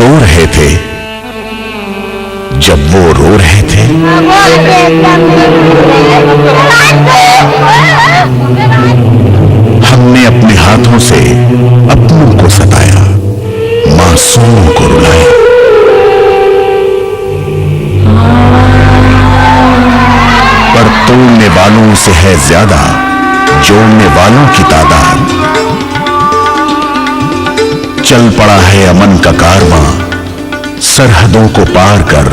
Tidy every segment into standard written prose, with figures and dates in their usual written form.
सो रहे थे जब वो रो रहे थे। हमने अपने हाथों से अपनों को सताया, मासूमों को रुलाया। पर तोड़ने वालों से है ज्यादा जोड़ने वालों की तादाद। चल पड़ा है अमन का कारवां सरहदों को पार कर,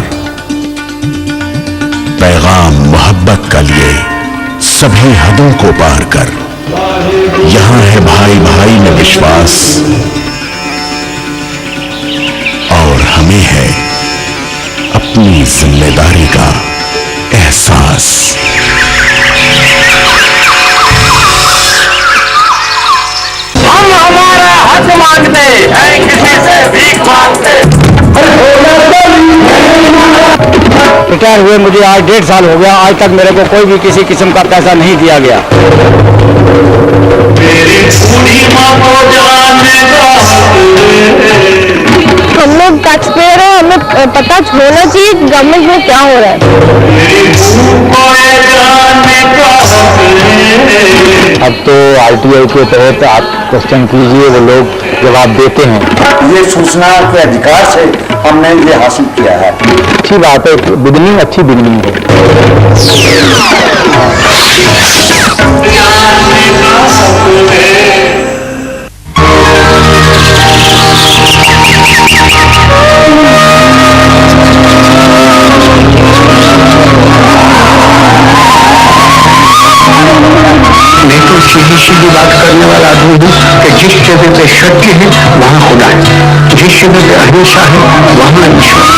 पैगाम मोहब्बत का लिए सभी हदों को पार कर। यहां है भाई भाई में विश्वास और हमें है अपनी जिम्मेदारी का एहसास। हम हमारा हक मांगते हैं, किसी से भीख मांगते। रिटायर हुए मुझे आज 1.5 साल हो गया, आज तक मेरे को कोई भी किसी किस्म का पैसा नहीं दिया गया। हम लोग टैक्सपेयर हैं, हमें पता होना चाहिए गवर्नमेंट में क्या हो रहा है। अब तो RTI के तहत आप क्वेश्चन कीजिए, वो लोग जवाब देते हैं। ये सूचना के अधिकार से हमने ये हासिल किया है। अच्छी बात है, बिगनिंग अच्छी बिगनिंग है। मैं तो सीधी सीधी बात करने वाला आदमी हूँ कि जिस जगह पे सत्य है वहाँ खुदा है, जिस जगह पे अहिंसा है वहाँ ईश्वर।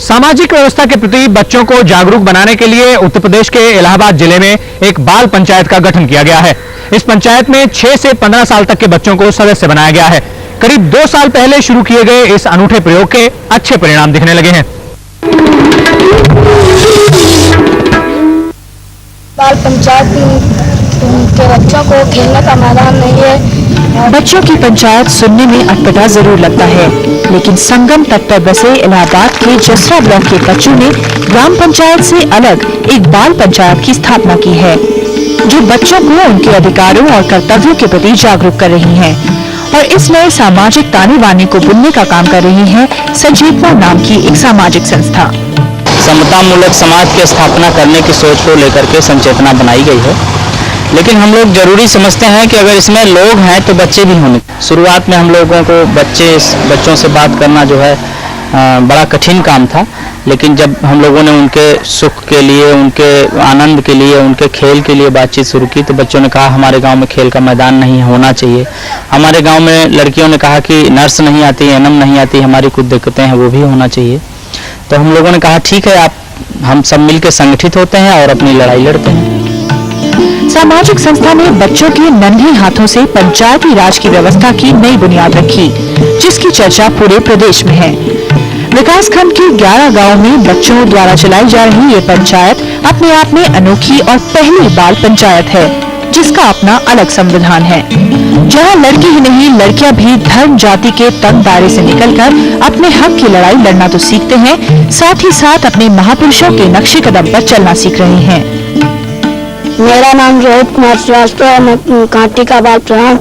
सामाजिक व्यवस्था के प्रति बच्चों को जागरूक बनाने के लिए उत्तर प्रदेश के इलाहाबाद जिले में एक बाल पंचायत का गठन किया गया है। इस पंचायत में 6 से 15 साल तक के बच्चों को सदस्य बनाया गया है। करीब 2 साल पहले शुरू किए गए इस अनूठे प्रयोग के अच्छे परिणाम दिखने लगे हैं। बाल पंचायत के बच्चों को खेलने का मैदान नहीं है। बच्चों की पंचायत सुनने में अटपटा जरूर लगता है, लेकिन संगम तट पर बसे इलाहाबाद के जसरा ब्लॉक के बच्चों ने ग्राम पंचायत से अलग एक बाल पंचायत की स्थापना की है, जो बच्चों को उनके अधिकारों और कर्तव्यों के प्रति जागरूक कर रही है। और इस नए सामाजिक ताने बाने को बुनने का काम कर रही है सजीवता नाम की एक सामाजिक संस्था। समतामूलक समाज की स्थापना करने की सोच को लेकर के संचेतना बनाई गई है, लेकिन हम लोग जरूरी समझते हैं कि अगर इसमें लोग हैं तो बच्चे भी होने। शुरुआत में हम लोगों को बच्चों से बात करना जो है बड़ा कठिन काम था, लेकिन जब हम लोगों ने उनके सुख के लिए, उनके आनंद के लिए, उनके खेल के लिए बातचीत शुरू की तो बच्चों ने कहा हमारे गांव में खेल का मैदान नहीं होना चाहिए। हमारे गांव में लड़कियों ने कहा कि नर्स नहीं आती, एनएम नहीं आती, हमारी कुछ दिक्कतें हैं वो भी होना चाहिए। तो हम लोगों ने कहा ठीक है, हम सब मिलकर संगठित होते हैं और अपनी लड़ाई लड़ते हैं। सामाजिक संस्था ने बच्चों के नन्हे हाथों से पंचायती राज की व्यवस्था की नई बुनियाद रखी, जिसकी चर्चा पूरे प्रदेश में है। विकासखंड के 11 गांवों में बच्चों द्वारा चलाई जा रही ये पंचायत अपने आप में अनोखी और पहली बाल पंचायत है, जिसका अपना अलग संविधान है, जहां लड़के ही नहीं लड़कियां भी धर्म जाति के तंग दायरे से निकलकर अपने हक की लड़ाई लड़ना तो सीखते हैं, साथ ही साथ अपने महापुरुषों के नक्शे कदम पर चलना सीख रहे हैं। मेरा नाम रोहित कुमार श्रीवास्तव है, मैं कांटी का बाल प्रधान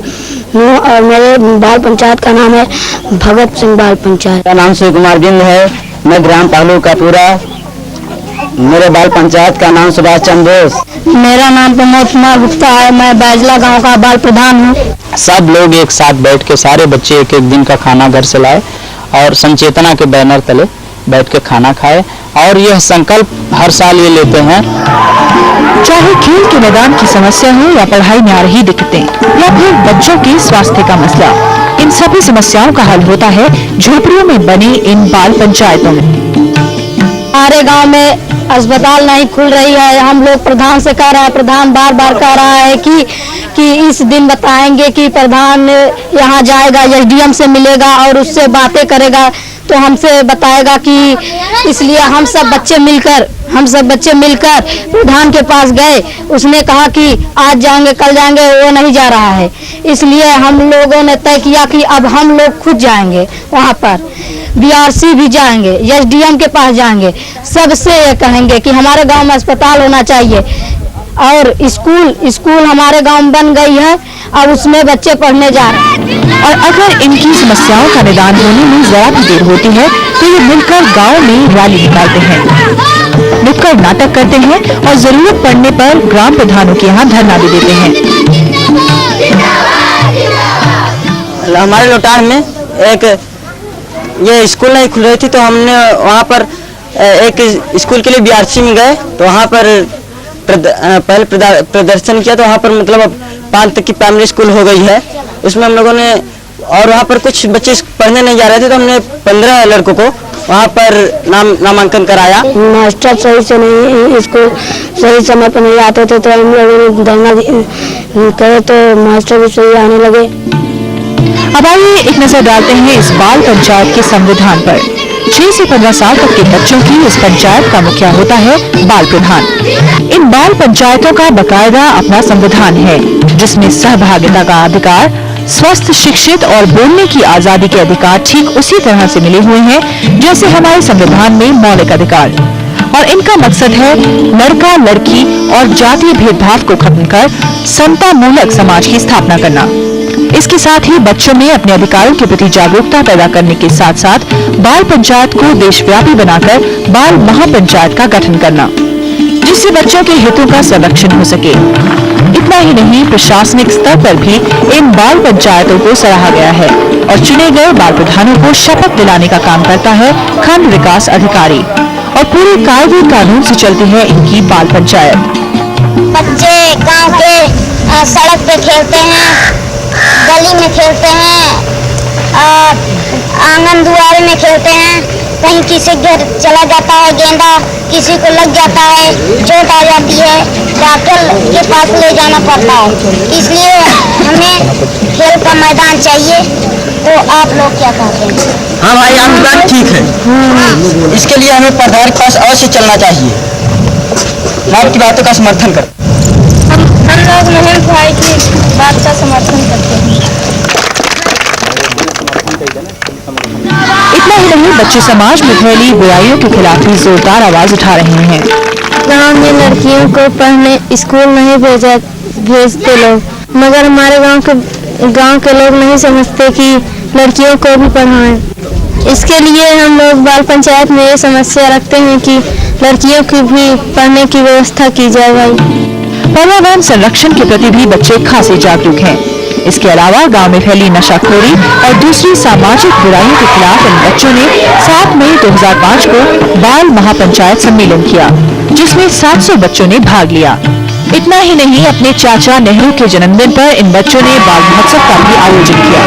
हूँ और मेरे बाल पंचायत का नाम है भगत सिंह बाल पंचायत। मेरा नाम शिव कुमार जिंद है, मैं ग्राम पालू का पूरा। मेरे बाल पंचायत का नाम सुभाष चंद्र बोस। मेरा नाम प्रमोद कुमार गुप्ता है, मैं बैजला गांव का बाल प्रधान हूँ। सब लोग एक साथ बैठ के सारे बच्चे एक एक दिन का खाना घर से लाए और संचेतना के बैनर तले बैठ के खाना खाए, और यह संकल्प हर साल ये लेते हैं। चाहे खेल के मैदान की समस्या हो या पढ़ाई में आ रही दिक्कतें या फिर बच्चों के स्वास्थ्य का मसला, इन सभी समस्याओं का हल होता है झोपड़ियों में बनी इन बाल पंचायतों में। हमारे गांव में अस्पताल नहीं खुल रही है। हम लोग प्रधान से कह रहे हैं, प्रधान बार बार कह रहा है कि इस दिन बताएंगे कि प्रधान यहाँ जाएगा, एसडीएम से मिलेगा और उससे बातें करेगा, तो हमसे बताएगा कि इसलिए हम सब बच्चे मिलकर प्रधान के पास गए। उसने कहा कि आज जाएंगे कल जाएंगे, वो नहीं जा रहा है। इसलिए हम लोगों ने तय किया कि अब हम लोग खुद जाएंगे, वहाँ पर बीआरसी भी जाएंगे, एसडीएम के पास जाएंगे, सबसे ये कहेंगे कि हमारे गांव में अस्पताल होना चाहिए और स्कूल हमारे गांव में बन गई है, अब उसमें बच्चे पढ़ने जा रहे हैं। और अगर इनकी समस्याओं का निदान होने में जरा भी देर होती है तो ये मिलकर गांव में रैली निकालते हैं, नुक्कड़ नाटक करते हैं और जरूरत पड़ने पर ग्राम प्रधानों के यहाँ धरना भी देते हैं। हमारे लोटार में एक ये स्कूल नहीं खुल रही थी, तो हमने वहाँ पर एक स्कूल के लिए बीआरसी में गए, तो वहाँ पर पहले प्रदर्शन किया। तो वहाँ पर मतलब 5 तक की प्राइमरी स्कूल हो गई है, उसमें हम लोगों ने, और वहाँ पर कुछ बच्चे पढ़ने नहीं जा रहे थे, तो हमने 15 लड़कों को वहाँ पर नामांकन कराया। मास्टर सही से नहीं, इसको सही समय पर नहीं आते थे, तो हम लोगों ने धरना करे तो मास्टर भी सही आने लगे। अब आइए एक नजर डालते हैं इस बाल पंचायत के संविधान पर। 6 से 15 साल तक के बच्चों की इस पंचायत का मुखिया होता है बाल प्रधान। इन बाल पंचायतों का बकायदा अपना संविधान है, जिसमें सहभागिता का अधिकार, स्वस्थ, शिक्षित और बोलने की आजादी के अधिकार ठीक उसी तरह से मिले हुए हैं जैसे हमारे संविधान में मौलिक अधिकार। और इनका मकसद है लड़का लड़की और जातीय भेदभाव को खत्म कर समता मूलक समाज की स्थापना करना। इसके साथ ही बच्चों में अपने अधिकारों के प्रति जागरूकता पैदा करने के साथ साथ बाल पंचायत को देशव्यापी बनाकर बाल महापंचायत का गठन करना, जिससे बच्चों के हितों का संरक्षण हो सके। इतना ही नहीं, प्रशासनिक स्तर पर भी इन बाल पंचायतों को सराहा गया है और चुने गए बाल प्रधानों को शपथ दिलाने का काम करता है खंड विकास अधिकारी, और पूरे कायदे कानून से चलती है इनकी बाल पंचायत। बच्चे गांव के सड़क पे खेलते हैं, गली में खेलते हैं, आंगन दुआरे में खेलते हैं, कहीं किसी घर चला जाता है गेंदा, किसी को लग जाता है, चोट आ जाती है, डॉक्टर के पास ले जाना पड़ता है। इसलिए हमें खेल का मैदान चाहिए। तो आप लोग क्या कहते हैं? हाँ भाई, आपकी बात ठीक है। इसके लिए हमें प्रधान के पास अवश्य चलना चाहिए। मैं आपकी बातों का समर्थन करता हूं। हम लोग महेश भाई की बात का समर्थन करते हैं। इतना ही नहीं, बच्चे समाज में फैली बुराइयों के खिलाफ भी जोरदार आवाज उठा रहे हैं। गांव में लड़कियों को पढ़ने स्कूल नहीं भेजते लोग, मगर हमारे गांव के लोग नहीं समझते कि लड़कियों को भी पढ़ाएं। इसके लिए हम लोग बाल पंचायत में ये समस्या रखते हैं कि लड़कियों की भी पढ़ने की व्यवस्था की जाए। भाई, पर्यावरण संरक्षण के प्रति भी बच्चे खासे जागरूक हैं। इसके अलावा गांव में फैली नशाखोरी और दूसरी सामाजिक बुराइयों के खिलाफ इन बच्चों ने 7 मई 2005 को बाल महापंचायत सम्मेलन किया, जिसमें 700 बच्चों ने भाग लिया। इतना ही नहीं, अपने चाचा नेहरू के जन्मदिन पर इन बच्चों ने बाल महोत्सव का भी आयोजन किया।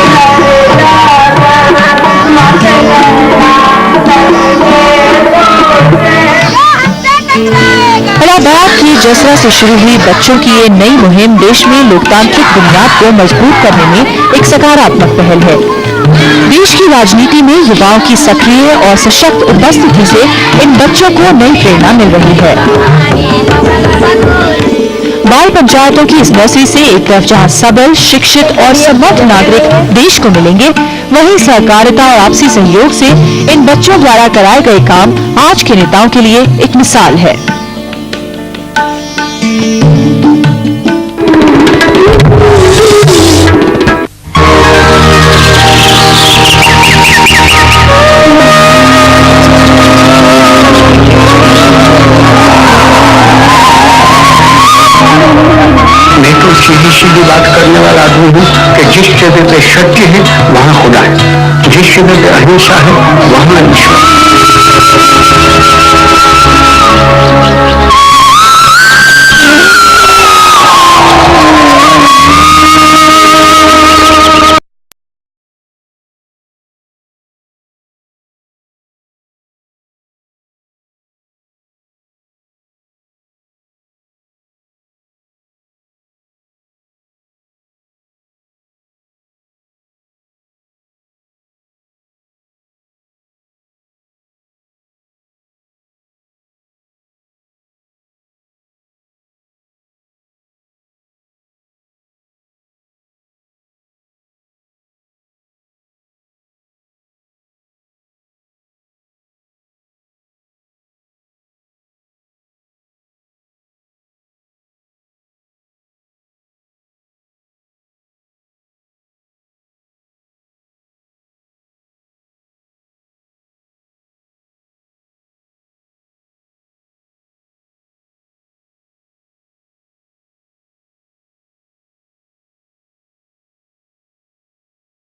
इलाहाबाद की जसरा से शुरू हुई बच्चों की ये नई मुहिम देश में लोकतांत्रिक बुनियाद को मजबूत करने में एक सकारात्मक पहल है। देश की राजनीति में युवाओं की सक्रिय और सशक्त उपस्थिति से इन बच्चों को नई प्रेरणा मिल रही है। बाल पंचायतों की इस नर्सरी से एक तरफ जहां सबल, शिक्षित और समर्थ नागरिक देश को मिलेंगे, वहीं सहकारिता और आपसी सहयोग से इन बच्चों द्वारा कराए गए काम आज के नेताओं के लिए एक मिसाल है। सीधी बात करने वाला आदमी हूँ कि जिस जगह पे सत्य है वहाँ खुदा है, जिस जगह पे अहिंसा है वहाँ ईश्वर।